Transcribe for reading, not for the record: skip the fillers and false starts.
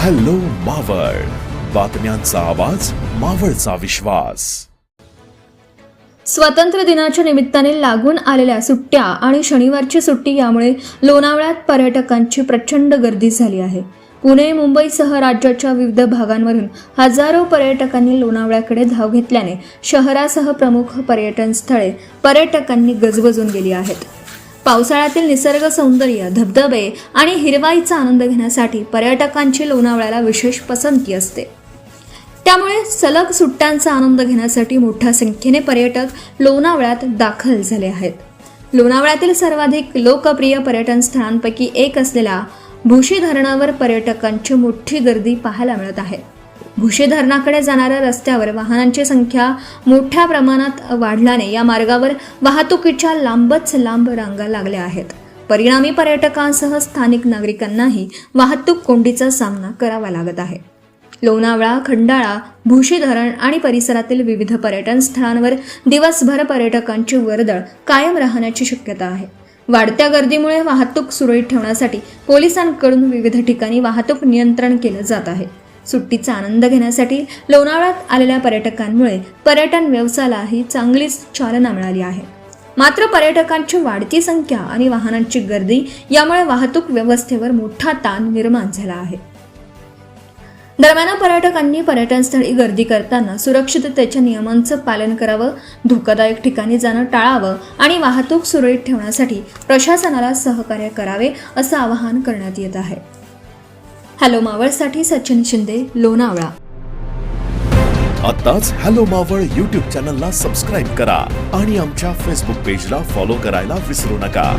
Hello Maval, बातम्यांचा आवाज, मावळचा विश्वास. स्वातंत्र्य दिनाच्या निमित्ताने लागून आलेल्या सुट्ट्या आणि शनिवारची सुट्टी यामुळे लोणावळ्यात पर्यटकांची प्रचंड गर्दी झाली आहे. पुणे, मुंबईसह राज्याच्या विविध भागांवरून हजारो पर्यटकांनी लोणावळ्याकडे धाव घेतल्याने शहरासह प्रमुख पर्यटन स्थळे पर्यटकांनी गजबजून गेली आहेत. पावसाळ्यातील निसर्ग सौंदर्य, धबधबे आणि हिरवाईचा आनंद घेण्यासाठी पर्यटकांची लोणावळ्याला विशेष पसंती असते. त्यामुळे सलग सुट्ट्यांचा आनंद घेण्यासाठी मोठ्या संख्येने पर्यटक लोणावळ्यात दाखल झाले आहेत. लोणावळ्यातील सर्वाधिक लोकप्रिय पर्यटन स्थळांपैकी एक असलेल्या भुशी धरणावर पर्यटकांची मोठी गर्दी पाहायला मिळत आहे. भुशी धरणाकडे जाणाऱ्या रस्त्यावर वाहनांची संख्या मोठ्या प्रमाणात वाढल्याने या मार्गावर वाहतुकीच्या लांबच लांब रांगा लागल्या आहेत. परिणामी पर्यटकांसह स्थानिक नागरिकांनाही वाहतूक कोंडीचा सामना करावा लागत आहे. लोणावळा, खंडाळा, भुशी धरण आणि परिसरातील विविध पर्यटन स्थळांवर दिवसभर पर्यटकांची वर्दळ कायम राहण्याची शक्यता आहे. वाढत्या गर्दीमुळे वाहतूक सुरळीत ठेवण्यासाठी पोलिसांकडून विविध ठिकाणी वाहतूक नियंत्रण केलं जात आहे. सुट्टीचा आनंद घेण्यासाठी लोणावळ्यात आलेल्या पर्यटकांमुळे पर्यटन व्यवसायालाही चांगलीच चालना मिळाली आहे. मात्र पर्यटकांची वाढती संख्या आणि वाहनांची गर्दी यामुळे वाहतूक व्यवस्थेवर मोठा ताण निर्माण झाला आहे. दरम्यान पर्यटकांनी पर्यटनस्थळी गर्दी करताना सुरक्षिततेच्या नियमांचं पालन करावं, धोकादायक ठिकाणी जाणं टाळावं आणि वाहतूक सुरळीत ठेवण्यासाठी प्रशासनाला सहकार्य करावे असं आवाहन करण्यात येत आहे. हॅलो मावळसाठी सचिन शिंदे, लोणावळा. आताच हॅलो मावळ YouTube चॅनलला सबस्क्राईब करा आणि आमच्या फेसबुक पेजला फॉलो करायला विसरू नका.